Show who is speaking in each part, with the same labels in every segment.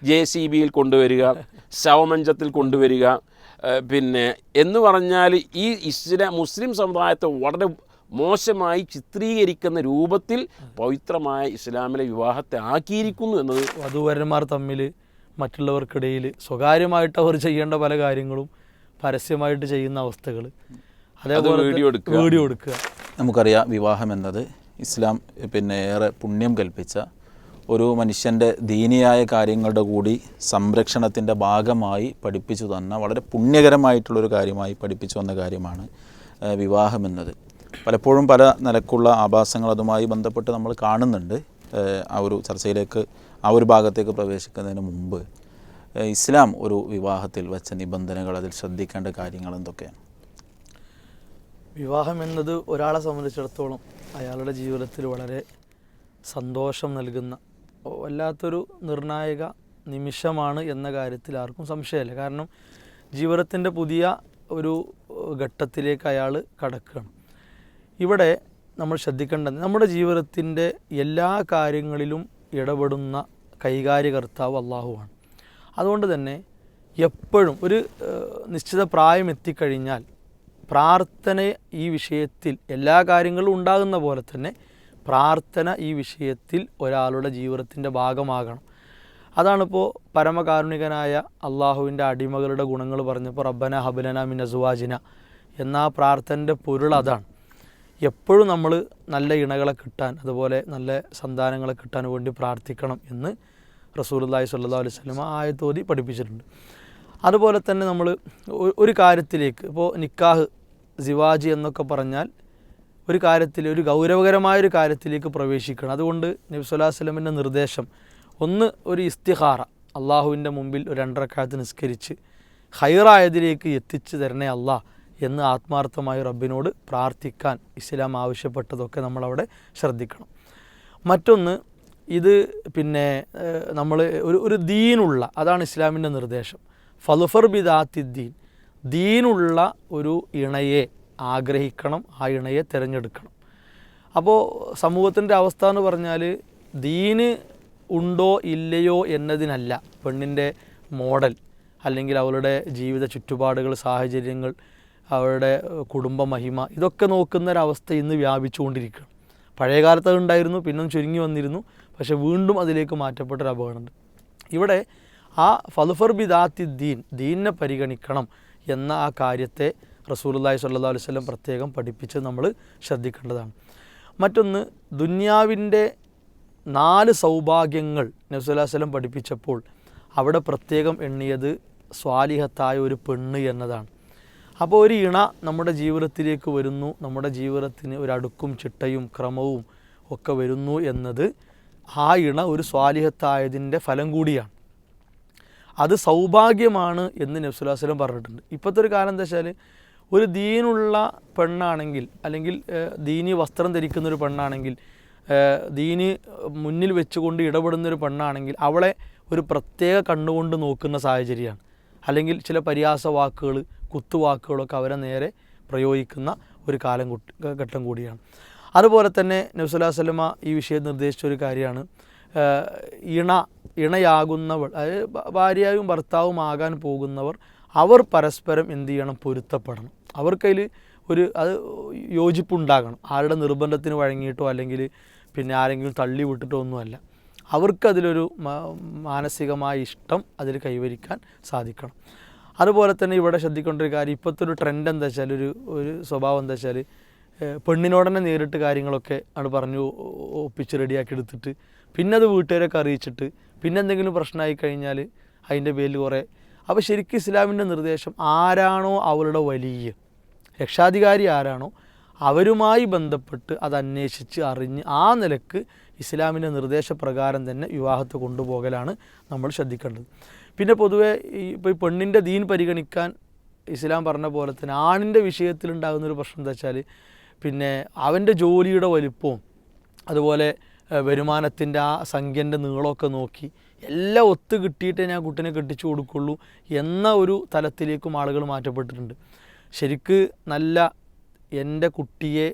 Speaker 1: JCBയിൽ കൊണ്ടുവരിക, ശവമഞ്ചത്തിൽ കൊണ്ടുവരിക, പിന്നെ എന്ന് പറഞ്ഞാൽ ഈ മുസ്ലിം സമുദായത്തെ വളരെ മോശമായി ചിത്രീകരിക്കുന്ന രൂപത്തിൽ പവിത്രമായ ഇസ്ലാമിലെ വിവാഹത്തെ ആക്കിയിരിക്കുന്നു എന്നത്.
Speaker 2: വധൂവരന്മാർ തമ്മിൽ മറ്റുള്ളവർക്കിടയിൽ സ്വകാര്യമായിട്ട് അവർ ചെയ്യേണ്ട പല കാര്യങ്ങളും പരസ്യമായിട്ട് ചെയ്യുന്ന അവസ്ഥകൾ, അതേപോലെ വീഡിയോ എടുക്കുക.
Speaker 3: നമുക്കറിയാം, വിവാഹം എന്നത് ഇസ്ലാം ഏറെ പുണ്യം കൽപ്പിച്ച ഒരു മനുഷ്യൻ്റെ ദീനിയായ കാര്യങ്ങളുടെ കൂടി സംരക്ഷണത്തിൻ്റെ ഭാഗമായി പഠിപ്പിച്ചു തന്ന വളരെ പുണ്യകരമായിട്ടുള്ളൊരു കാര്യമായി പഠിപ്പിച്ചു വന്ന കാര്യമാണ് വിവാഹമെന്നത്. പലപ്പോഴും പല നിലക്കുള്ള ആഭാസങ്ങൾ അതുമായി ബന്ധപ്പെട്ട് നമ്മൾ കാണുന്നുണ്ട്. ആ ഒരു ചർച്ചയിലേക്ക്, ആ ഒരു ഭാഗത്തേക്ക് പ്രവേശിക്കുന്നതിന് മുമ്പ് ഇസ്ലാം ഒരു വിവാഹത്തിൽ വെച്ച നിബന്ധനകൾ, അതിൽ ശ്രദ്ധിക്കേണ്ട കാര്യങ്ങൾ എന്തൊക്കെയാണ്?
Speaker 2: വിവാഹം എന്നത് ഒരാളെ സംബന്ധിച്ചിടത്തോളം അയാളുടെ ജീവിതത്തിൽ വളരെ സന്തോഷം നൽകുന്ന വല്ലാത്തൊരു നിർണായക നിമിഷമാണ് എന്ന കാര്യത്തിൽ ആർക്കും സംശയമില്ല. കാരണം ജീവിതത്തിൻ്റെ പുതിയ ഒരു ഘട്ടത്തിലേക്ക് അയാൾ കടക്കുകയാണ്. ഇവിടെ നമ്മൾ ശ്രദ്ധിക്കേണ്ടത്, നമ്മുടെ ജീവിതത്തിൻ്റെ എല്ലാ കാര്യങ്ങളിലും ഇടപെടുന്ന കൈകാര്യകർത്താവ് അള്ളാഹുവാണ്. അതുകൊണ്ട് തന്നെ എപ്പോഴും ഒരു നിശ്ചിത പ്രായം എത്തിക്കഴിഞ്ഞാൽ പ്രാർത്ഥന ഈ വിഷയത്തിൽ എല്ലാ കാര്യങ്ങളും ഉണ്ടാകുന്ന പോലെ തന്നെ പ്രാർത്ഥന ഈ വിഷയത്തിൽ ഒരാളുടെ ജീവിതത്തിൻ്റെ ഭാഗമാകണം. അതാണിപ്പോൾ പരമകാരുണികനായ അള്ളാഹുവിൻ്റെ അടിമകളുടെ ഗുണങ്ങൾ പറഞ്ഞപ്പോൾ റബ്ബന ഹബ്ലന മിൻ അസ്വാജിന എന്ന ആ പ്രാർത്ഥനയുടെ പൊരുൾ അതാണ്. എപ്പോഴും നമ്മൾ നല്ല ഇണകളെ കിട്ടാൻ, അതുപോലെ നല്ല സന്താനങ്ങളെ കിട്ടാൻ വേണ്ടി പ്രാർത്ഥിക്കണം എന്ന് റസൂലുള്ളാഹി സ്വല്ലല്ലാഹു അലൈഹി വസല്ലം ആയത്തോതി പഠിപ്പിച്ചിട്ടുണ്ട്. അതുപോലെ തന്നെ നമ്മൾ ഒരു കാര്യത്തിലേക്ക്, ഇപ്പോൾ നിക്കാഹ്, സിവാജ് എന്നൊക്കെ പറഞ്ഞാൽ ഒരു കാര്യത്തിൽ, ഒരു ഗൗരവകരമായൊരു കാര്യത്തിലേക്ക് പ്രവേശിക്കണം. അതുകൊണ്ട് നബി സ്വല്ലല്ലാഹു അലൈഹി വസല്ലമിൻ്റെ നിർദ്ദേശം ഒന്ന്, ഒരു ഇസ്തിഖാറ, അള്ളാഹുവിൻ്റെ മുമ്പിൽ ഒരു 2 റക്അത്ത് നിസ്കരിച്ച് ഖൈറായതിലേക്ക് എത്തിച്ചു തരണേ അള്ളാഹ് എന്ന് ആത്മാർത്ഥമായി റബ്ബിനോട് പ്രാർത്ഥിക്കാൻ ഇസ്ലാം ആവശ്യപ്പെട്ടതൊക്കെ നമ്മളവിടെ ശ്രദ്ധിക്കണം. മറ്റൊന്ന്, ഇത് പിന്നെ നമ്മൾ ഒരു ദീനുള്ള, അതാണ് ഇസ്ലാമിൻ്റെ നിർദ്ദേശം. ഫളുഫർ ബിദാത്തി ദീൻ, ദീനുള്ള ഒരു ഇണയെ ആഗ്രഹിക്കണം, ആ ഇണയെ തിരഞ്ഞെടുക്കണം. അപ്പോൾ സമൂഹത്തിൻ്റെ അവസ്ഥ എന്ന് പറഞ്ഞാൽ ദീന് ഉണ്ടോ ഇല്ലയോ എന്നതിനല്ല പെണ്ണിൻ്റെ മോഡൽ, അല്ലെങ്കിൽ അവളുടെ ജീവിത ചുറ്റുപാടുകൾ, സാഹചര്യങ്ങൾ, അവരുടെ കുടുംബ മഹിമ, ഇതൊക്കെ നോക്കുന്നൊരവസ്ഥ ഇന്ന് വ്യാപിച്ചുകൊണ്ടിരിക്കുകയാണ്. പഴയ കാലത്ത് അതുണ്ടായിരുന്നു, പിന്നെ ചുരുങ്ങി വന്നിരുന്നു, പക്ഷേ വീണ്ടും അതിലേക്ക് മാറ്റപ്പെട്ടൊരു അപകടമുണ്ട്. ഇവിടെ ആ ഫളുഫർ ബിദാത്തി ദീൻ, ദീനിനെ പരിഗണിക്കണം എന്ന ആ കാര്യത്തെ റസൂലുള്ളാഹി സ്വല്ലല്ലാഹു അലൈഹി വസല്ലം പ്രത്യേകം പഠിപ്പിച്ച് നമ്മൾ ശ്രദ്ധിക്കേണ്ടതാണ്. മറ്റൊന്ന്, ദുന്യാവിൻ്റെ 4 സൗഭാഗ്യങ്ങൾ നബി സ്വല്ലല്ലാഹു അലൈഹി വസല്ലം പഠിപ്പിച്ചപ്പോൾ അവിടെ പ്രത്യേകം എണ്ണിയത് സ്വാലിഹത്തായ ഒരു പെണ്ണ് എന്നതാണ്. അപ്പോൾ ഒരു ഇണ നമ്മുടെ ജീവിതത്തിലേക്ക് വരുന്നു, നമ്മുടെ ജീവിതത്തിന് ഒരു അടുക്കും ചിട്ടയും ക്രമവും ഒക്കെ വരുന്നു എന്നത് ആ ഇണ ഒരു സ്വാലിഹത്തായതിൻ്റെ ഫലം കൂടിയാണ്. അത് സൗഭാഗ്യമാണ് എന്ന് നബി സ്വല്ലല്ലാഹു അലൈഹി വസല്ലം പറഞ്ഞിട്ടുണ്ട്. ഇപ്പോഴത്തെ ഒരു കാലം എന്താ വെച്ചാൽ, ഒരു ദീനുള്ള പെണ്ണാണെങ്കിൽ, അല്ലെങ്കിൽ ദീനി വസ്ത്രം ധരിക്കുന്നൊരു പെണ്ണാണെങ്കിൽ, ദീനി മുന്നിൽ വെച്ചുകൊണ്ട് ഇടപെടുന്നൊരു പെണ്ണാണെങ്കിൽ അവളെ ഒരു പ്രത്യേക കണ്ണുകൊണ്ട് നോക്കുന്ന സാഹചര്യമാണ്. അല്ലെങ്കിൽ ചില പരിഹാസ വാക്കുകൾ, കുത്തുവാക്കുകളൊക്കെ അവരെ നേരെ പ്രയോഗിക്കുന്ന ഒരു ഘട്ടം കൂടിയാണ്. അതുപോലെ തന്നെ നബി സ്വല്ലല്ലാഹു അലൈഹി വസല്ലം ഈ വിഷയം നിർദ്ദേശിച്ച ഒരു കാര്യമാണ്, ഇണയാകുന്നവൾ, അതായത് ഭാര്യയും ഭർത്താവും ആകാൻ പോകുന്നവർ, അവർ പരസ്പരം എന്ത് ചെയ്യണം, പൊരുത്തപ്പെടണം. അവർക്കതിൽ അത് യോജിപ്പുണ്ടാകണം. ആരുടെ നിർബന്ധത്തിന് വഴങ്ങിയിട്ടോ അല്ലെങ്കിൽ പിന്നെ ആരെങ്കിലും തള്ളി വിട്ടിട്ടോ ഒന്നുമല്ല. അവർക്കതിലൊരു മാനസികമായ ഇഷ്ടം അതിൽ കൈവരിക്കാൻ സാധിക്കണം. അതുപോലെ തന്നെ ഇവിടെ ശ്രദ്ധിക്കേണ്ട ഒരു കാര്യം, ഇപ്പോഴത്തെ ഒരു ട്രെൻഡ് എന്താ വെച്ചാൽ, ഒരു സ്വഭാവം എന്താ വെച്ചാൽ, പെണ്ണിനോടനെ നേരിട്ട് കാര്യങ്ങളൊക്കെ ആണ് പറഞ്ഞു ഒപ്പിച്ച് റെഡിയാക്കി എടുത്തിട്ട് പിന്നെ അത് വീട്ടുകാരൊക്കെ അറിയിച്ചിട്ട് പിന്നെ എന്തെങ്കിലും പ്രശ്നമായി കഴിഞ്ഞാൽ അതിൻ്റെ പേരിൽ കുറേ. അപ്പോൾ ശരിക്കും ഇസ്ലാമിൻ്റെ നിർദ്ദേശം, ആരാണോ അവളുടെ വലിയ രക്ഷാധികാരി ആരാണോ അവരുമായി ബന്ധപ്പെട്ട് അത് അന്വേഷിച്ച് അറിഞ്ഞ് ആ നിലക്ക് ഇസ്ലാമിൻ്റെ നിർദ്ദേശപ്രകാരം തന്നെ വിവാഹത്തെ കൊണ്ടുപോകലാണ് നമ്മൾ ശ്രദ്ധിക്കേണ്ടത്. പിന്നെ പൊതുവെ ഇപ്പോൾ ഈ പെണ്ണിൻ്റെ ദീൻ പരിഗണിക്കാൻ ഇസ്ലാം പറഞ്ഞ പോലെ തന്നെ ആണിൻ്റെ വിഷയത്തിലുണ്ടാകുന്നൊരു പ്രശ്നം എന്താ വെച്ചാൽ, പിന്നെ അവൻ്റെ ജോലിയുടെ വലിപ്പവും അതുപോലെ വരുമാനത്തിൻ്റെ ആ സംഖ്യൻ്റെ നീളമൊക്കെ നോക്കി എല്ലാം ഒത്തു കിട്ടിയിട്ടേ ഞാൻ കുട്ടിനെ കെട്ടിച്ചു കൊടുക്കുള്ളൂ എന്ന ഒരു തലത്തിലേക്കും ആളുകൾ മാറ്റപ്പെട്ടിട്ടുണ്ട്. ശരിക്ക് എൻ്റെ കുട്ടിയെ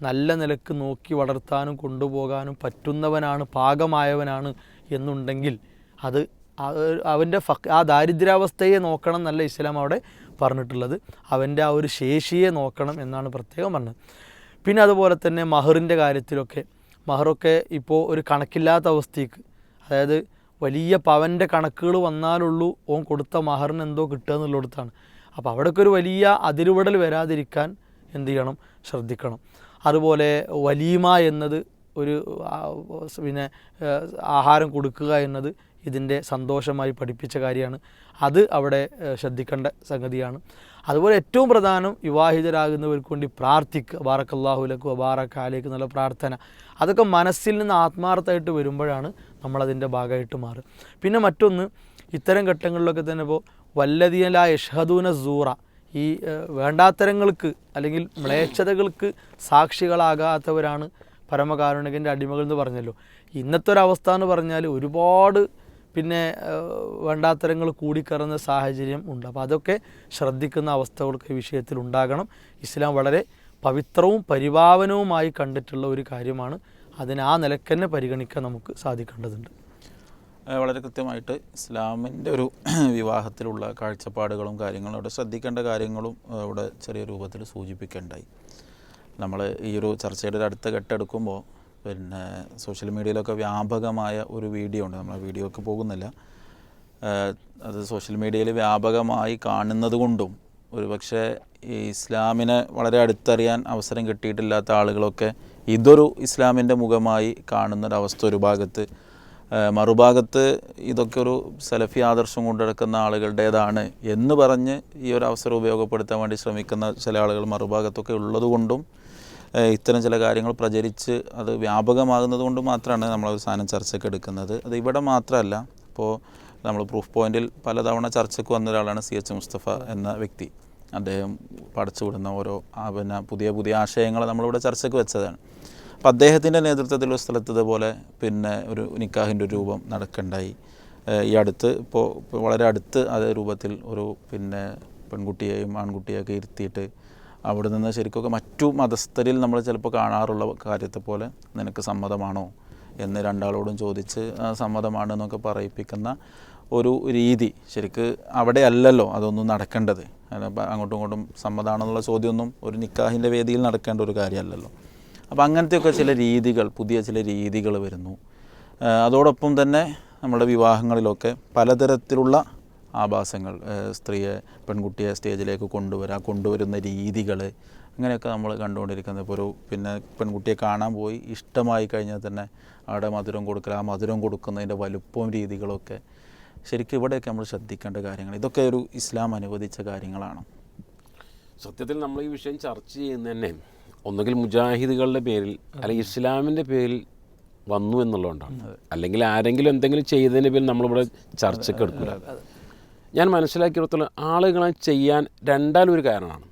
Speaker 2: നല്ല നിലക്ക് നോക്കി വളർത്താനും കൊണ്ടുപോകാനും പറ്റുന്നവനാണ്, പാകമായവനാണ് എന്നുണ്ടെങ്കിൽ അത് അവൻ്റെ ആ ദാരിദ്ര്യാവസ്ഥയെ നോക്കണം എന്നല്ല ഇസ്ലാം അവിടെ പറഞ്ഞിട്ടുള്ളത്, അവൻ്റെ ആ ഒരു ശേഷിയെ നോക്കണം എന്നാണ് പ്രത്യേകം പറഞ്ഞത്. പിന്നെ അതുപോലെ തന്നെ മഹറിൻ്റെ കാര്യത്തിലൊക്കെ, മഹറൊക്കെ ഇപ്പോൾ ഒരു കണക്കില്ലാത്ത അവസ്ഥയ്ക്ക്, അതായത് വലിയ പവൻ്റെ കണക്കുകൾ വന്നാലുള്ളൂ ഓൻ കൊടുത്ത മഹറിന് എന്തോ കിട്ടുക എന്നുള്ളിടത്താണ്. അപ്പോൾ അവിടെയൊക്കെ ഒരു വലിയ അതിരുവിടൽ വരാതിരിക്കാൻ എന്ത് ചെയ്യണം, ശ്രദ്ധിക്കണം. അതുപോലെ വലീമ എന്നത് ഒരു പിന്നെ ആഹാരം കൊടുക്കുക എന്നത് ഇതിൻ്റെ സന്തോഷമായി പഠിപ്പിച്ച കാര്യമാണ്. അത് അവിടെ ശ്രദ്ധിക്കേണ്ട സംഗതിയാണ്. അതുപോലെ ഏറ്റവും പ്രധാനം വിവാഹിതരാകുന്നവർക്ക് വേണ്ടി പ്രാർത്ഥിക്കുക, ബാറക്കല്ലാഹു ലക്കു വബാറക അലൈക്ക് എന്നുള്ള പ്രാർത്ഥന. അതൊക്കെ മനസ്സിൽ നിന്ന് ആത്മാർത്ഥമായിട്ട് വരുമ്പോഴാണ് നമ്മളതിൻ്റെ ഭാഗമായിട്ട് മാറുക. പിന്നെ മറ്റൊന്ന്, ഇത്തരം ഘട്ടങ്ങളിലൊക്കെ തന്നെ ഇപ്പോൾ വല്ലദീന ലാ യഷ്ഹദൂന സൂറ, ഈ വേണ്ടാത്തരങ്ങൾക്ക് അല്ലെങ്കിൽ മ്ലേച്ഛതകൾക്ക് സാക്ഷികളാകാത്തവരാണ് പരമകാരുണികൻ്റെ അടിമകൾ എന്ന് പറഞ്ഞല്ലോ. ഇന്നത്തെ ഒരവസ്ഥ എന്ന് പറഞ്ഞാൽ ഒരുപാട് പിന്നെ വേണ്ടാത്തരങ്ങൾ കൂടിക്കറന്ന സാഹചര്യം ഉണ്ട്. അപ്പോൾ അതൊക്കെ ശ്രദ്ധിക്കുന്ന അവസ്ഥകൾക്ക് ഈ വിഷയത്തിൽ ഉണ്ടാകണം. ഇസ്ലാം വളരെ പവിത്രവും പരിപാവനവുമായി കണ്ടിട്ടുള്ള ഒരു കാര്യമാണ്. അതിനെ ആ നിലയ്ക്ക് തന്നെ പരിഗണിക്കാൻ നമുക്ക് സാധിക്കേണ്ടതുണ്ട്.
Speaker 3: വളരെ കൃത്യമായിട്ട് ഇസ്ലാമിൻ്റെ ഒരു വിവാഹത്തിലുള്ള കാഴ്ചപ്പാടുകളും കാര്യങ്ങളും അവിടെ ശ്രദ്ധിക്കേണ്ട കാര്യങ്ങളും അവിടെ ചെറിയ രൂപത്തിൽ സൂചിപ്പിക്കേണ്ടായി. നമ്മൾ ഈ ഒരു ചർച്ചയുടെ ഒരു അടുത്ത ഘട്ടെടുക്കുമ്പോൾ പിന്നെ സോഷ്യൽ മീഡിയയിലൊക്കെ വ്യാപകമായ ഒരു വീഡിയോ ഉണ്ട്. നമ്മൾ ആ വീഡിയോക്ക് പോകുന്നില്ല. അത് സോഷ്യൽ മീഡിയയിൽ വ്യാപകമായി കാണുന്നത് കൊണ്ടും ഒരു പക്ഷേ ഈ ഇസ്ലാമിനെ വളരെ അടുത്തറിയാൻ അവസരം കിട്ടിയിട്ടില്ലാത്ത ആളുകളൊക്കെ ഇതൊരു ഇസ്ലാമിൻ്റെ മുഖമായി കാണുന്നൊരവസ്ഥ ഒരു ഭാഗത്ത്, മറുഭാഗത്ത് ഇതൊക്കെ ഒരു സലഫി ആദർശം കൊണ്ടുനടക്കുന്ന ആളുകളുടേതാണ് എന്ന് പറഞ്ഞ് ഈ ഒരു അവസരം ഉപയോഗപ്പെടുത്താൻ വേണ്ടി ശ്രമിക്കുന്ന ചില ആളുകൾ മറുഭാഗത്തൊക്കെ ഉള്ളതുകൊണ്ടും ഇത്തരം ചില കാര്യങ്ങൾ പ്രചരിച്ച് അത് വ്യാപകമാകുന്നത് കൊണ്ട് മാത്രമാണ് നമ്മളൊരു സാധനം ചർച്ചയ്ക്ക് എടുക്കുന്നത്. അത് ഇവിടെ മാത്രമല്ല, ഇപ്പോൾ നമ്മൾ പ്രൂഫ് പോയിൻറ്റിൽ പലതവണ ചർച്ചയ്ക്ക് വന്ന ഒരാളാണ് CH മുസ്തഫ എന്ന വ്യക്തി. അദ്ദേഹം പടച്ചുവിടുന്ന ഓരോ പിന്നെ പുതിയ പുതിയ ആശയങ്ങൾ നമ്മളിവിടെ ചർച്ചയ്ക്ക് വെച്ചതാണ്. അപ്പോൾ അദ്ദേഹത്തിൻ്റെ നേതൃത്വത്തിൽ ഒരു സ്ഥലത്ത് ഇതുപോലെ പിന്നെ ഒരു നിക്കാഹിൻ്റെ രൂപം നടക്കണ്ടായി. ഈ അടുത്ത് ഇപ്പോൾ വളരെ അടുത്ത് അതേ രൂപത്തിൽ ഒരു പിന്നെ പെൺകുട്ടിയെയും ആൺകുട്ടിയെയൊക്കെ ഇരുത്തിയിട്ട് അവിടെ നിന്ന് ശരിക്കൊക്കെ മറ്റു മതസ്ഥരിൽ നമ്മൾ ചിലപ്പോൾ കാണാറുള്ള കാര്യത്തെ പോലെ നിനക്ക് സമ്മതമാണോ എന്ന് രണ്ടാളോടും ചോദിച്ച് സമ്മതമാണെന്നൊക്കെ പറയിപ്പിക്കുന്ന ഒരു രീതി ശരിക്ക് അവിടെ അല്ലല്ലോ അതൊന്നും നടക്കേണ്ടത്. അങ്ങോട്ടും ഇങ്ങോട്ടും സമ്മതമാണെന്നുള്ള ചോദ്യമൊന്നും ഒരു നിക്കാഹിൻ്റെ വേദിയിൽ നടക്കേണ്ട ഒരു കാര്യമല്ലല്ലോ. അപ്പോൾ അങ്ങനത്തെയൊക്കെ ചില രീതികൾ, പുതിയ ചില രീതികൾ വരുന്നു. അതോടൊപ്പം തന്നെ നമ്മുടെ വിവാഹങ്ങളിലൊക്കെ പലതരത്തിലുള്ള ആഭാസങ്ങൾ, സ്ത്രീയെ പെൺകുട്ടിയെ സ്റ്റേജിലേക്ക് കൊണ്ടുവരുന്ന രീതികൾ, അങ്ങനെയൊക്കെ നമ്മൾ കണ്ടുകൊണ്ടിരിക്കുന്നത്. ഇപ്പോൾ ഒരു പിന്നെ പെൺകുട്ടിയെ കാണാൻ പോയി ഇഷ്ടമായി കഴിഞ്ഞാൽ തന്നെ അവിടെ മധുരം കൊടുക്കുക, ആ മധുരം കൊടുക്കുന്നതിൻ്റെ വലുപ്പവും രീതികളൊക്കെ ശരിക്കും ഇവിടെയൊക്കെ നമ്മൾ ശ്രദ്ധിക്കേണ്ട കാര്യങ്ങൾ. ഇതൊക്കെ ഒരു ഇസ്ലാം അനുവദിച്ച കാര്യങ്ങളാണ്.
Speaker 1: സത്യത്തിൽ നമ്മൾ ഈ വിഷയം ചർച്ച ചെയ്യുന്നത് തന്നെ ഒന്നുകിൽ മുജാഹിദുകളുടെ പേരിൽ അല്ലെങ്കിൽ ഇസ്ലാമിൻ്റെ പേരിൽ വന്നു എന്നുള്ളതുകൊണ്ടാണ്. അല്ലെങ്കിൽ ആരെങ്കിലും എന്തെങ്കിലും ചെയ്തതിൻ്റെ പേരിൽ നമ്മളിവിടെ ചർച്ചയ്ക്ക് എടുക്കില്ല. ഞാൻ മനസ്സിലാക്കിയിടത്തോളം ആളുകളെ ചെയ്യാൻ രണ്ടാലൊരു കാരണമാണ്.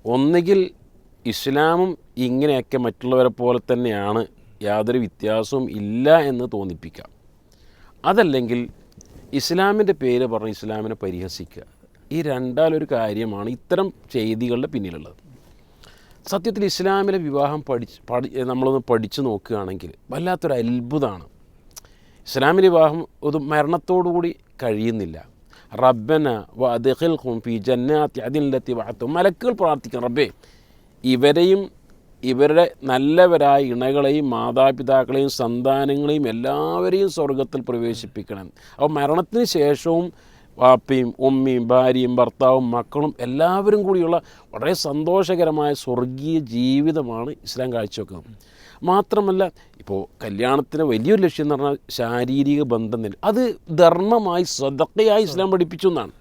Speaker 1: ഒന്നുകിൽ ഇസ്ലാമും ഇങ്ങനെയൊക്കെ മറ്റുള്ളവരെ പോലെ തന്നെയാണ്, യാതൊരു വ്യത്യാസവും ഇല്ല എന്ന് തോന്നിപ്പിക്കാം. അതല്ലെങ്കിൽ ഇസ്ലാമിൻ്റെ പേര് പറഞ്ഞ് ഇസ്ലാമിനെ പരിഹസിക്കുക. ഈ രണ്ടാലൊരു കാര്യമാണ് ഇത്തരം ചെയ്തികളുടെ പിന്നിലുള്ളത്. സത്യത്തിൽ ഇസ്ലാമിലെ വിവാഹം നമ്മളൊന്ന് പഠിച്ചു നോക്കുകയാണെങ്കിൽ വല്ലാത്തൊരു അത്ഭുതമാണ്. ഇസ്ലാമിലെ വിവാഹം ഒരു മരണത്തോടുകൂടി കഴിയുന്നില്ല. റബ്ബന വഅദ്ഖിൽഹും ഫീ ജന്നാത്തി അദില്ലത്തി വഅദതും. മലക്കുകൾ പ്രാർത്ഥിക്കണം, റബ്ബേ ഇവരെയും ഇവരുടെ നല്ലവരായ ഇണകളെയും മാതാപിതാക്കളെയും സന്താനങ്ങളെയും എല്ലാവരെയും സ്വർഗത്തിൽ പ്രവേശിപ്പിക്കണം. അപ്പോൾ മരണത്തിന് ശേഷവും വാപ്പയും ഉമ്മയും ഭാര്യയും ഭർത്താവും മക്കളും എല്ലാവരും കൂടിയുള്ള വളരെ സന്തോഷകരമായ സ്വർഗീയ ജീവിതമാണ് ഇസ്ലാം കാഴ്ചവെക്കുന്നത്. മാത്രമല്ല ഇപ്പോൾ കല്യാണത്തിന് വലിയൊരു ലക്ഷ്യം എന്ന് പറഞ്ഞാൽ ശാരീരിക ബന്ധം തന്നെ, അത് ധർമ്മമായി സ്വതക്കയായി ഇസ്ലാം പഠിപ്പിച്ചു എന്നാണ്.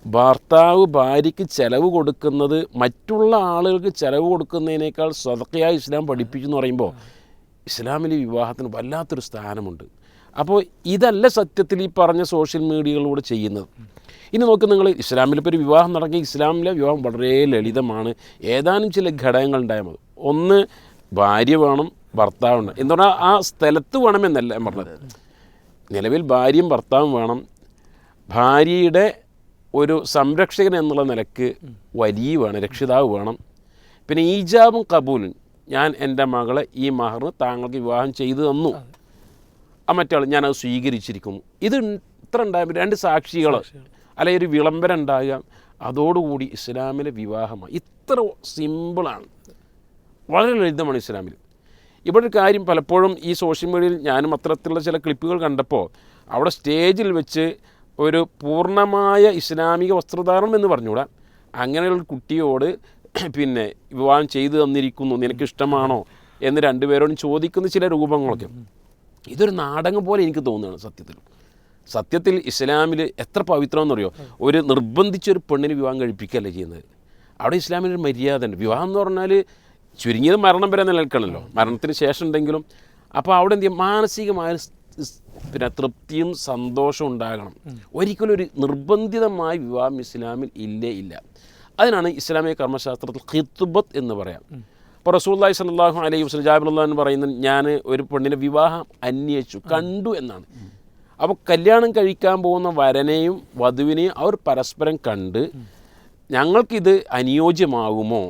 Speaker 1: ഭർത്താവ് ഭാര്യയ്ക്ക് ചിലവ് കൊടുക്കുന്നത് മറ്റുള്ള ആളുകൾക്ക് ചിലവ് കൊടുക്കുന്നതിനേക്കാൾ സ്വതക്കയായി ഇസ്ലാം പഠിപ്പിച്ചു എന്ന് പറയുമ്പോൾ ഇസ്ലാമിലെ വിവാഹത്തിന് വല്ലാത്തൊരു സ്ഥാനമുണ്ട്. അപ്പോൾ ഇതല്ല സത്യത്തിൽ ഈ പറഞ്ഞ സോഷ്യൽ മീഡിയകളിലൂടെ ചെയ്യുന്നത്. ഇനി നോക്ക് നിങ്ങൾ, ഇസ്ലാമിലിപ്പോൾ ഒരു വിവാഹം നടക്കുക, ഇസ്ലാമിലെ വിവാഹം വളരെ ലളിതമാണ്. ഏതാനും ചില ഘടകങ്ങൾ ഉണ്ടായാൽ മതി. ഒന്ന്, ഭാര്യ വേണം, ഭർത്താവുണ്ട് എന്ന് പറഞ്ഞാൽ ആ സ്ഥലത്ത് വേണമെന്നല്ല ഞാൻ പറഞ്ഞത്. നിലവിൽ ഭാര്യയും ഭർത്താവും വേണം. ഭാര്യയുടെ ഒരു സംരക്ഷകൻ എന്നുള്ള നിലക്ക് വലിയ വേണം, രക്ഷിതാവ് വേണം. പിന്നെ ഈജാബും കബൂലും, ഞാൻ എൻ്റെ മകളെ ഈ മഹറിന് താങ്കൾക്ക് വിവാഹം ചെയ്തു തന്നു, ആ മറ്റാൾ ഞാനത് സ്വീകരിച്ചിരിക്കുന്നു ഇത് ഇത്ര ഉണ്ടാകുമ്പോൾ 2 സാക്ഷികൾ അല്ലെങ്കിൽ ഒരു വിളംബരം ഉണ്ടാകുക, അതോടുകൂടി ഇസ്ലാമിലെ വിവാഹമാണ്. ഇത്ര സിമ്പിളാണ്, വളരെ ലളിതമാണ് ഇസ്ലാമിൽ. ഇവിടെ ഒരു കാര്യം പലപ്പോഴും ഈ സോഷ്യൽ മീഡിയയിൽ ഞാനും അത്തരത്തിലുള്ള ചില ക്ലിപ്പുകൾ കണ്ടപ്പോൾ അവിടെ സ്റ്റേജിൽ വെച്ച് ഒരു പൂർണ്ണമായ ഇസ്ലാമിക വസ്ത്രധാരണം എന്ന് പറഞ്ഞുകൂടാ, അങ്ങനെയുള്ള കുട്ടിയോട് പിന്നെ വിവാഹം ചെയ്തു തന്നിരിക്കുന്നു, നിനക്കിഷ്ടമാണോ എന്ന് 2 പേരോടും ചോദിക്കുന്ന ചില രൂപങ്ങളൊക്കെ. ഇതൊരു നാടകം പോലെ എനിക്ക് തോന്നുകയാണ്. സത്യത്തിൽ ഇസ്ലാമിൽ എത്ര പവിത്രമെന്നറിയോ, ഒരു നിർബന്ധിച്ചൊരു പെണ്ണിന് വിവാഹം കഴിപ്പിക്കുകയല്ല ചെയ്യുന്നത്. അവിടെ ഇസ്ലാമിനൊരു മര്യാദ ഉണ്ട്. വിവാഹം എന്ന് പറഞ്ഞാൽ ചുരുങ്ങിയത് മരണം വരെ നിലനിൽക്കണമല്ലോ, മരണത്തിന് ശേഷം ഉണ്ടെങ്കിലും. അപ്പോൾ അവിടെ എന്ത് ചെയ്യും, മാനസികമായ പിന്നെ തൃപ്തിയും സന്തോഷവും ഉണ്ടാകണം. ഒരിക്കലും ഒരു നിർബന്ധിതമായ വിവാഹം ഇസ്ലാമിൽ ഇല്ല. അതിനാണ് ഇസ്ലാമിക കർമ്മശാസ്ത്രത്തിൽ ഖിത്ബത്ത് എന്ന് പറയാം. ഇപ്പോൾ റസൂലുള്ളാഹി സ്വല്ലല്ലാഹു അലൈഹി വസല്ലം ജാബിർ എന്ന് പറയുന്നത്, ഞാൻ ഒരു പെണ്ണിനെ വിവാഹം അന്വേഷിച്ചു, കണ്ടു എന്നാണ്. അപ്പോൾ കല്യാണം കഴിക്കാൻ പോകുന്ന വരനെയും വധുവിനെയും അവർ പരസ്പരം കണ്ട് ഞങ്ങൾക്കിത് അനുയോജ്യമാകുമോ,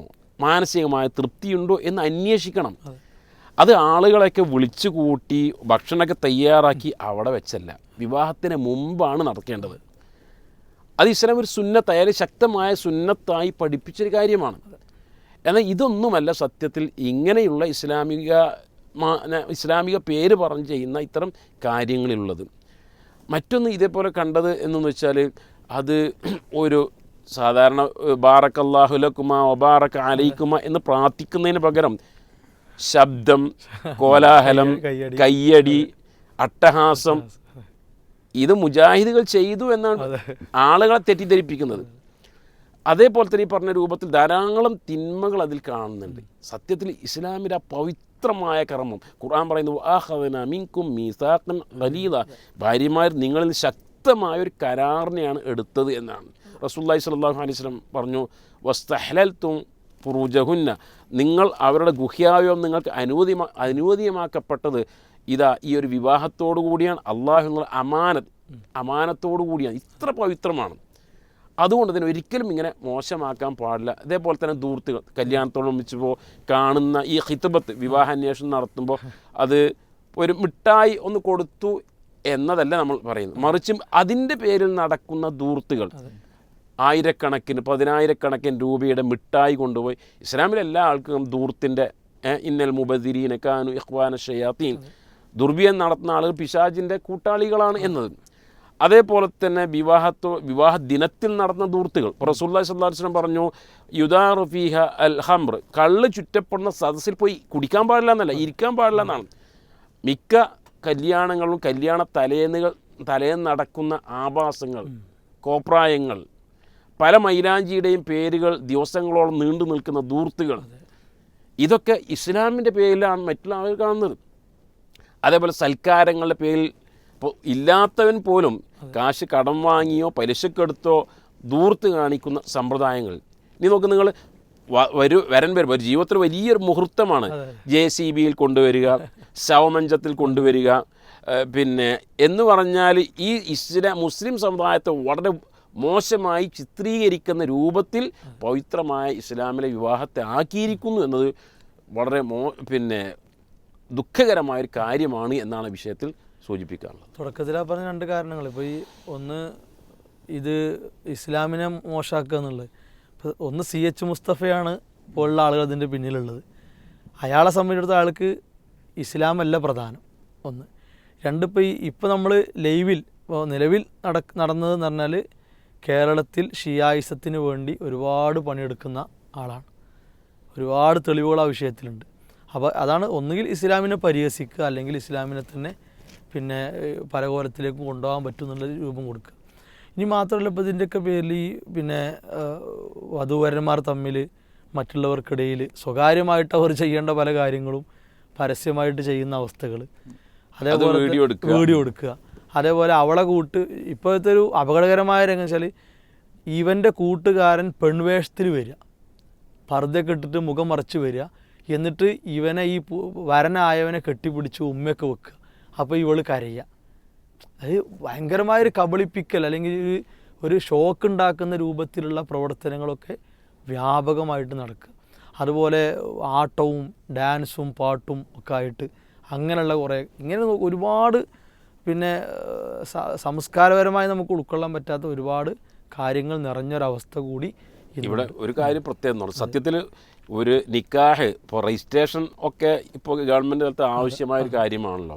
Speaker 1: മാനസികമായ തൃപ്തിയുണ്ടോ എന്ന് അന്വേഷിക്കണം. അത് ആളുകളെയൊക്കെ വിളിച്ചു കൂട്ടി ഭക്ഷണമൊക്കെ തയ്യാറാക്കി അവിടെ വെച്ചല്ല, വിവാഹത്തിന് മുമ്പാണ് നടക്കേണ്ടത്. അത് ഇസ്ലാം ഒരു സുന്നത്തായാലും ശക്തമായ സുന്നത്തായി പഠിപ്പിച്ചൊരു കാര്യമാണ്. എന്നാൽ ഇതൊന്നുമല്ല സത്യത്തിൽ ഇങ്ങനെയുള്ള ഇസ്ലാമിക പേര് പറഞ്ഞ് ചെയ്യുന്ന ഇത്തരം കാര്യങ്ങളിലുള്ളത്. മറ്റൊന്ന് ഇതേപോലെ കണ്ടത് എന്നു വെച്ചാൽ, അത് ഒരു സാധാരണ ബാറക്കല്ലാഹു ലക്കുമ വബാറക അലൈക്കുമ എന്ന് പ്രാർത്ഥിക്കുന്നതിന് പകരം ശബ്ദം, കോലാഹലം, കയ്യടി, അട്ടഹാസം, ഇത് മുജാഹിദുകൾ ചെയ്തു എന്നാണ് ആളുകളെ തെറ്റിദ്ധരിപ്പിക്കുന്നത്. അതേപോലെ തന്നെ ഈ പറഞ്ഞ രൂപത്തിൽ ധാരാളം തിന്മകൾ അതിൽ കാണുന്നുണ്ട്. സത്യത്തിൽ ഇസ്ലാമിൻ്റെ ആ പവിത്രമായ കർമ്മം ഖുർആൻ പറയുന്നു, ആഖദനാ മിൻകും മീസാഖൻ ഗലീദ, ഭാര്യമാർ നിങ്ങളിൽ ശക്തമായൊരു കരാറിനെയാണ് എടുത്തത് എന്നാണ്. റസൂലുള്ളാഹി സ്വല്ലല്ലാഹു അലൈഹി വസല്ലം പറഞ്ഞു, വസ്തഹലൽതും ഫുറൂജഹുന്ന, നിങ്ങൾ അവരുടെ ഗുഹ്യാവയവം നിങ്ങൾക്ക് അനുവദീയമാക്കപ്പെട്ടത് ഇതാ ഈ ഒരു വിവാഹത്തോടു കൂടിയാണ്. അള്ളാഹു എന്നുള്ള അമാനത്തോടു കൂടിയാണ്. ഇത്ര പവിത്രമാണ്. അതുകൊണ്ട് തന്നെ ഒരിക്കലും ഇങ്ങനെ മോശമാക്കാൻ പാടില്ല. അതേപോലെ തന്നെ ദൂർത്തുകൾ, കല്യാണത്തോടനുബന്ധിച്ചപ്പോൾ കാണുന്ന ഈ ഖിത്ബത്ത്, വിവാഹാന്വേഷണം നടത്തുമ്പോൾ അത് ഒരു മിഠായി ഒന്ന് കൊടുത്തു എന്നതല്ല നമ്മൾ പറയുന്നത്, മറിച്ചും അതിൻ്റെ പേരിൽ നടക്കുന്ന ദൂർത്തുകൾ, ആയിരക്കണക്കിന് 10,000 രൂപയുടെ മിഠായി കൊണ്ടുപോയി. ഇസ്ലാമിലെ എല്ലാ ആൾക്കും ദൂർത്തിൻ്റെ ഇന്നൽ മുബദിരീന കാനു ഇഖ്വാന ഷയാത്തീൻ, ദുർബിയം നടത്തുന്ന ആളുകൾ പിശാചിൻ്റെ കൂട്ടാളികളാണ് എന്നത്. അതേപോലെ തന്നെ വിവാഹ ദിനത്തിൽ നടന്ന ദൂർത്തുകൾ, റസൂലുള്ളാഹി സ്വല്ലല്ലാഹു അലൈഹി വസല്ലം പറഞ്ഞു, യുദാറു ഫീഹ അൽ ഖംർ, കള്ള് ചുറ്റപ്പെടുന്ന സദസ്സിൽ പോയി കുടിക്കാൻ പാടില്ല എന്നല്ല, ഇരിക്കാൻ പാടില്ല എന്നാണ്. മിക്ക കല്യാണങ്ങളും കല്യാണ തലേന്ന് നടക്കുന്ന ആഭാസങ്ങൾ, കോപ്രായങ്ങൾ, പല മൈലാഞ്ചിയുടെയും പേരുകൾ ദിവസങ്ങളോളം നീണ്ടു നിൽക്കുന്ന ദൂർത്തുകൾ, ഇതൊക്കെ ഇസ്ലാമിൻ്റെ പേരിലാണ് മറ്റുള്ള ആളുകൾ കാണുന്നത്. അതേപോലെ സൽക്കാരങ്ങളുടെ പേരിൽ ഇപ്പോൾ ഇല്ലാത്തവൻ പോലും കാശ് കടം വാങ്ങിയോ പലിശക്കെടുത്തോ ദൂർത്ത് കാണിക്കുന്ന സമ്പ്രദായങ്ങൾ. ഇനി നോക്ക്, നിങ്ങൾ വരൻ വരുമ്പോൾ ജീവിതത്തിൽ വലിയൊരു മുഹൂർത്തമാണ്. JCBയിൽ കൊണ്ടുവരിക, ശവമഞ്ചത്തിൽ കൊണ്ടുവരിക, പിന്നെ എന്ന് പറഞ്ഞാൽ ഈ മുസ്ലിം സമുദായത്തെ വളരെ മോശമായി ചിത്രീകരിക്കുന്ന രൂപത്തിൽ പവിത്രമായ ഇസ്ലാമിലെ വിവാഹത്തെ ആക്കിയിരിക്കുന്നു എന്നത് വളരെ പിന്നെ ദുഃഖകരമായൊരു കാര്യമാണ് എന്നാണ് വിഷയത്തിൽ സൂചിപ്പിക്കാനുള്ളത്.
Speaker 2: തുടക്കത്തിൽ ആ പറഞ്ഞ 2 കാരണങ്ങൾ, ഇപ്പോൾ ഈ ഒന്ന് ഇത് ഇസ്ലാമിനെ മോശമാക്കുക എന്നുള്ളത്, ഇപ്പോൾ ഒന്ന് CH മുസ്തഫയാണ് പോലുള്ള ആളുകൾ അതിൻ്റെ പിന്നിലുള്ളത്. അയാളെ സംബന്ധിച്ചിടത്തോളം ആൾക്ക് ഇസ്ലാമല്ല പ്രധാനം, ഒന്ന്. 2, ഇപ്പോൾ നമ്മൾ ലൈവിൽ നിലവിൽ നടന്നതെന്ന് പറഞ്ഞാൽ കേരളത്തിൽ ഷിയായിസത്തിന് വേണ്ടി ഒരുപാട് പണിയെടുക്കുന്ന ആളാണ്. ഒരുപാട് തെളിവുകൾ ആ വിഷയത്തിലുണ്ട്. അപ്പോൾ അതാണ്, ഒന്നുകിൽ ഇസ്ലാമിനെ പരിഹസിക്കുക, അല്ലെങ്കിൽ ഇസ്ലാമിനെ തന്നെ പിന്നെ പരകോലത്തിലേക്ക് കൊണ്ടുപോകാൻ പറ്റുമെന്നുള്ള രൂപം കൊടുക്കുക. ഇനി മാത്രമല്ല, ഇപ്പോൾ ഇതിൻ്റെയൊക്കെ പേരിൽ ഈ പിന്നെ വധൂവരന്മാർ തമ്മിൽ മറ്റുള്ളവർക്കിടയിൽ സ്വകാര്യമായിട്ട് അവർ ചെയ്യേണ്ട പല കാര്യങ്ങളും പരസ്യമായിട്ട് ചെയ്യുന്ന അവസ്ഥകൾ, അതേപോലെ വീഡിയോ എടുക്കുക. അതേപോലെ അവളെ ഇപ്പോഴത്തെ ഒരു അപകടകരമായ രംഗം വെച്ചാൽ, ഇവൻ്റെ കൂട്ടുകാരൻ പെൺവേഷത്തിൽ വരിക, പർദ്ദയൊക്കെ ഇട്ടിട്ട് മുഖം മറച്ച് വരിക, എന്നിട്ട് ഇവനെ ഈ വരനായവനെ കെട്ടിപ്പിടിച്ച് ഉമ്മയൊക്കെ വെക്കുക. അപ്പോൾ ഇവൾ കരയുക. അത് ഭയങ്കരമായൊരു കബളിപ്പിക്കൽ, അല്ലെങ്കിൽ ഒരു ഷോക്ക് ഉണ്ടാക്കുന്ന രൂപത്തിലുള്ള പ്രവർത്തനങ്ങളൊക്കെ വ്യാപകമായിട്ട് നടക്കുക. അതുപോലെ ആട്ടവും ഡാൻസും പാട്ടും ഒക്കെ ആയിട്ട് അങ്ങനെയുള്ള ഇങ്ങനെ ഒരുപാട് പിന്നെ സംസ്കാരപരമായി നമുക്ക് ഉൾക്കൊള്ളാൻ പറ്റാത്ത ഒരുപാട് കാര്യങ്ങൾ നിറഞ്ഞൊരവസ്ഥ കൂടി
Speaker 1: ഇവിടെ ഒരു കാര്യം പ്രത്യേകം സത്യത്തിൽ ഒരു നിക്കാഹ് ഇപ്പോൾ രജിസ്ട്രേഷൻ ഒക്കെ ഇപ്പോൾ ഗവൺമെൻറ് തലത്ത് ആവശ്യമായ ഒരു കാര്യമാണല്ലോ.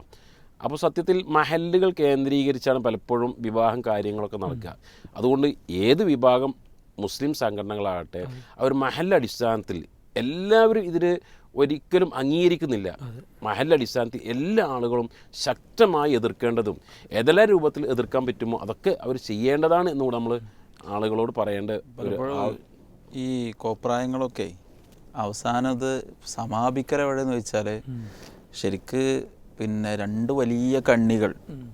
Speaker 1: അപ്പോൾ സത്യത്തിൽ മഹല്ലുകൾ കേന്ദ്രീകരിച്ചാണ് പലപ്പോഴും വിവാഹം കാര്യങ്ങളൊക്കെ നടക്കുക. അതുകൊണ്ട് ഏത് വിഭാഗം മുസ്ലിം സംഘടനകളാകട്ടെ അവർ മഹല്ലടിസ്ഥാനത്തിൽ എല്ലാവരും ഇതിന് ഒരിക്കലും അംഗീകരിക്കുന്നില്ല. മഹല്ലടിസ്ഥാനത്തിൽ എല്ലാ ആളുകളും ശക്തമായി എതിർക്കേണ്ടതും ഏതെല്ലാം രൂപത്തിൽ എതിർക്കാൻ പറ്റുമോ അതൊക്കെ അവർ ചെയ്യേണ്ടതാണ് എന്നുകൂടെ നമ്മൾ ആളുകളോട് പറയേണ്ട ഒരു
Speaker 3: ഈ കോപ്രായങ്ങളൊക്കെ അവസാനത് സമാപിക്കലെവിടെയെന്ന് വെച്ചാൽ ശരിക്ക് പിന്നെ രണ്ട് വലിയ കണ്ണികൾ,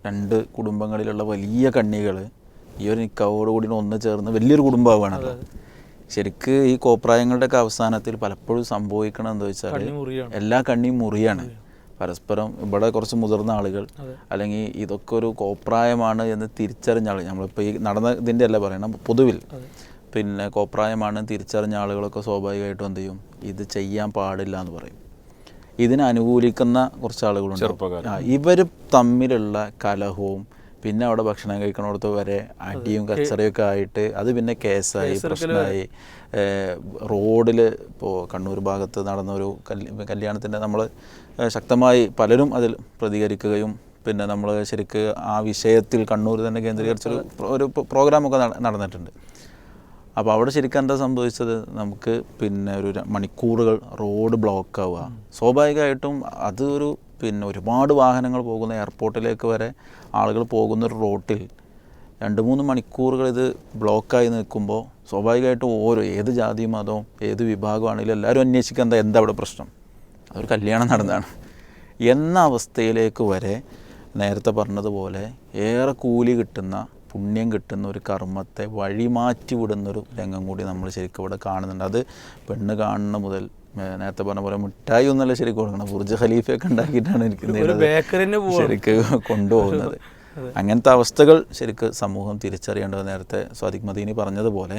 Speaker 3: രണ്ട് കുടുംബങ്ങളിലുള്ള വലിയ കണ്ണികൾ ഈ ഒരു നിക്കാഹോടുകൂടി ഒന്ന് ചേർന്ന് വലിയൊരു കുടുംബമാവുകയാണല്ലോ. ശരിക്ക് ഈ കോപ്രായങ്ങളുടെയൊക്കെ അവസാനത്തിൽ പലപ്പോഴും സംഭവിക്കണം എന്താ വെച്ചാൽ എല്ലാ കണ്ണിയും മുറിയാണ്. പരസ്പരം ഇവിടെ കുറച്ച് മുതിർന്ന ആളുകൾ അല്ലെങ്കിൽ ഇതൊക്കെ ഒരു കോപ്രായമാണ് എന്ന് തിരിച്ചറിഞ്ഞ ആൾ, നമ്മളിപ്പോൾ ഈ നടന്ന ഇതിൻ്റെ അല്ല പറയണം, പൊതുവിൽ പിന്നെ കോപ്രായമാണ് തിരിച്ചറിഞ്ഞ ആളുകളൊക്കെ സ്വാഭാവികമായിട്ടും എന്ത് ചെയ്യും, ഇത് ചെയ്യാൻ പാടില്ല എന്ന് പറയും. ഇതിനെ അനുകൂലിക്കുന്ന കുറച്ച് ആളുകളുണ്ട്. ഇവർ തമ്മിലുള്ള കലഹവും പിന്നെ അവിടെ ഭക്ഷണം കഴിക്കണോടത്ത് വരെ അടിയും കച്ചറയൊക്കെ ആയിട്ട് അത് പിന്നെ കേസായി പ്രശ്നമായി. റോഡിൽ ഇപ്പോൾ കണ്ണൂർ ഭാഗത്ത് നടന്ന ഒരു കല്യാണത്തിൻ്റെ നമ്മൾ ശക്തമായി പലരും അതിൽ പ്രതികരിക്കുകയും പിന്നെ നമ്മൾ ശരിക്ക് ആ വിഷയത്തിൽ കണ്ണൂർ തന്നെ കേന്ദ്രീകരിച്ചൊരു പ്രോഗ്രാമൊക്കെ നടന്നിട്ടുണ്ട്. അപ്പോൾ അവിടെ ശരിക്കും എന്താ സംഭവിച്ചത്, നമുക്ക് പിന്നെ ഒരു മണിക്കൂറുകൾ റോഡ് ബ്ലോക്ക് ആവുക. സ്വാഭാവികമായിട്ടും അത് ഒരു പിന്നെ ഒരുപാട് വാഹനങ്ങൾ പോകുന്ന എയർപോർട്ടിലേക്ക് വരെ ആളുകൾ പോകുന്നൊരു റോട്ടിൽ 2-3 മണിക്കൂറുകൾ ഇത് ബ്ലോക്കായി നിൽക്കുമ്പോൾ സ്വാഭാവികമായിട്ടും ഏത് ജാതി മതവും ഏത് വിഭാഗമാണെങ്കിലും എല്ലാവരും അന്വേഷിക്കാൻ എന്താ അവിടെ പ്രശ്നം, അതൊരു കല്യാണം നടന്നതാണ് എന്ന അവസ്ഥയിലേക്ക് വരെ നേരത്തെ പറഞ്ഞതുപോലെ ഏറെ കൂലി കിട്ടുന്ന പുണ്യം കിട്ടുന്ന ഒരു കർമ്മത്തെ വഴിമാറ്റി വിടുന്നൊരു രംഗം കൂടി നമ്മൾ ശരിക്കും ഇവിടെ കാണുന്നുണ്ട്. അത് പെണ്ണ് കാണുന്ന മുതൽ നേരത്തെ പറഞ്ഞ പോലെ മിഠായി ഒന്നല്ല ശരിക്കും കൊടുക്കണം, ബുർജ് ഖലീഫയൊക്കെ ഉണ്ടാക്കിയിട്ടാണ് എനിക്ക് ശരിക്ക് കൊണ്ടുപോകുന്നത്. അങ്ങനത്തെ അവസ്ഥകൾ ശരിക്ക് സമൂഹം തിരിച്ചറിയേണ്ടത്. നേരത്തെ സ്വാദിഖ് മദീനി പറഞ്ഞതുപോലെ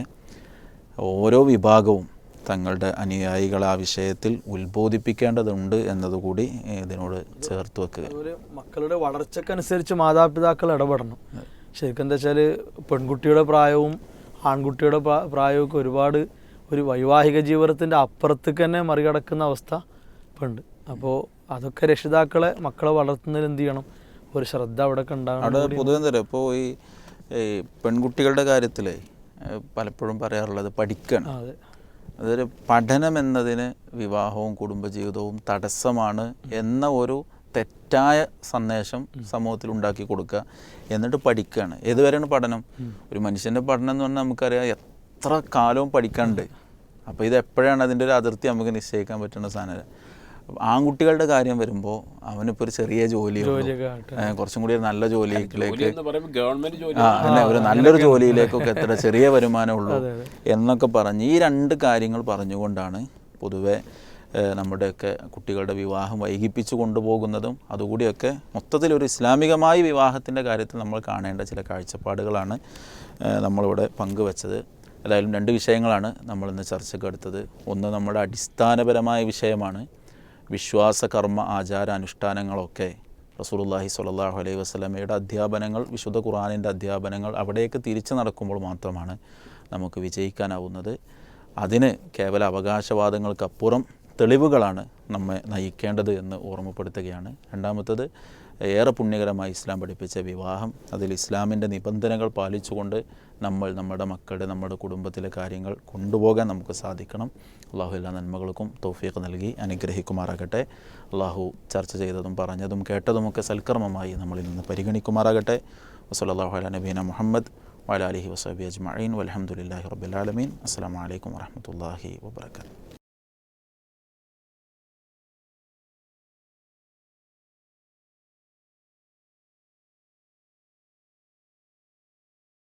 Speaker 3: ഓരോ വിഭാഗവും തങ്ങളുടെ അനുയായികളെ ആ വിഷയത്തിൽ ഉത്ബോധിപ്പിക്കേണ്ടതുണ്ട് എന്നതുകൂടി ഇതിനോട് ചേർത്ത് വെക്കുക.
Speaker 2: മക്കളുടെ വളർച്ചക്കനുസരിച്ച് മാതാപിതാക്കൾ ഇടപെടണം. ശരിക്കും എന്താ വെച്ചാൽ പെൺകുട്ടിയുടെ പ്രായവും ആൺകുട്ടിയുടെ പ്രായവും ഒക്കെ ഒരുപാട് ഒരു വൈവാഹിക ജീവിതത്തിൻ്റെ അപ്പുറത്തേക്ക് തന്നെ മറികടക്കുന്ന അവസ്ഥ ഇപ്പം ഉണ്ട്. അപ്പോൾ അതൊക്കെ രക്ഷിതാക്കളെ മക്കളെ വളർത്തുന്നതിൽ എന്ത് ചെയ്യണം, ഒരു ശ്രദ്ധ അവിടെ ഉണ്ടാകണം.
Speaker 3: അവിടെ പൊതുവെ തരാം. ഇപ്പോൾ ഈ പെൺകുട്ടികളുടെ കാര്യത്തിൽ പലപ്പോഴും പറയാറുള്ളത് പഠിക്കണം. അതൊരു പഠനം എന്നതിന് വിവാഹവും കുടുംബജീവിതവും തടസ്സമാണ് എന്ന ഒരു തെറ്റായ സന്ദേശം സമൂഹത്തിൽ ഉണ്ടാക്കി കൊടുക്കുക. എന്നിട്ട് പഠിക്കുകയാണ്. ഏതുവരെയാണ് പഠനം? ഒരു മനുഷ്യൻ്റെ പഠനം എന്ന് പറഞ്ഞാൽ നമുക്കറിയാം എത്ര കാലവും പഠിക്കാനുണ്ട്. അപ്പോൾ ഇത് എപ്പോഴാണ് അതിൻ്റെ ഒരു അതിർത്തി നമുക്ക് നിശ്ചയിക്കാൻ പറ്റുന്ന സാധനം. ആൺകുട്ടികളുടെ കാര്യം വരുമ്പോൾ അവനിപ്പോൾ ഒരു ചെറിയ ജോലിയോ കുറച്ചും കൂടി ഒരു നല്ല ജോലിയിലേക്ക് അല്ല ഒരു നല്ലൊരു ജോലിയിലേക്കൊക്കെ എത്ര ചെറിയ വരുമാനമുള്ളൂ എന്നൊക്കെ പറഞ്ഞ് ഈ രണ്ട് കാര്യങ്ങൾ പറഞ്ഞുകൊണ്ടാണ് പൊതുവെ നമ്മുടെയൊക്കെ കുട്ടികളുടെ വിവാഹം വൈകിപ്പിച്ചു കൊണ്ടുപോകുന്നതും. അതുകൂടിയൊക്കെ മൊത്തത്തിലൊരു ഇസ്ലാമികമായി വിവാഹത്തിൻ്റെ കാര്യത്തിൽ നമ്മൾ കാണേണ്ട ചില കാഴ്ചപ്പാടുകളാണ് നമ്മളിവിടെ പങ്കുവച്ചത്. ഏതായാലും 2 വിഷയങ്ങളാണ് നമ്മളിന്ന് ചർച്ചയ്ക്ക് എടുത്തത്. ഒന്ന് നമ്മുടെ അടിസ്ഥാനപരമായ വിഷയമാണ് വിശ്വാസ കർമ്മ ആചാര അനുഷ്ഠാനങ്ങളൊക്കെ റസൂലുള്ളാഹി സ്വല്ലല്ലാഹു അലൈഹി വസല്ലമയുടെ അധ്യാപനങ്ങൾ, വിശുദ്ധ ഖുർആനിൻ്റെ അധ്യാപനങ്ങൾ അവിടേക്ക് തിരിച്ചു നടക്കുമ്പോൾ മാത്രമാണ് നമുക്ക് വിജയിക്കാനാവുന്നത്. അതിന് കേവല അവകാശവാദങ്ങൾക്കപ്പുറം തെളിവുകളാണ് നമ്മെ നയിക്കേണ്ടത് എന്ന് ഓർമ്മപ്പെടുത്തുകയാണ്. രണ്ടാമത്തത് ഏറെ പുണ്യകരമായി ഇസ്ലാം പഠിപ്പിച്ച വിവാഹം, അതിൽ ഇസ്ലാമിൻ്റെ നിബന്ധനകൾ പാലിച്ചുകൊണ്ട് നമ്മൾ നമ്മുടെ മക്കളുടെ നമ്മുടെ കുടുംബത്തിലെ കാര്യങ്ങൾ കൊണ്ടുപോകാൻ നമുക്ക് സാധിക്കണം. അള്ളാഹു എല്ലാ നന്മകൾക്കും തൗഫീഖ് നൽകി അനുഗ്രഹിക്കുമാറാകട്ടെ. അള്ളാഹു ചർച്ച ചെയ്തതും പറഞ്ഞതും കേട്ടതുമൊക്കെ സൽക്കർമ്മമായി നമ്മളിൽ നിന്ന് പരിഗണിക്കുമാറാകട്ടെ. വസല്ലല്ലാഹു അലാ നബീന മുഹമ്മദ് വഅലാ ആലിഹി വസഹ്ബിഹി അജ്മഈൻ വൽഹംദുലില്ലാഹി റബ്ബിൽ ആലമീൻ. അസ്സലാമു അലൈക്കും വറഹ്മത്തുള്ളാഹി വബറകാതുഹു.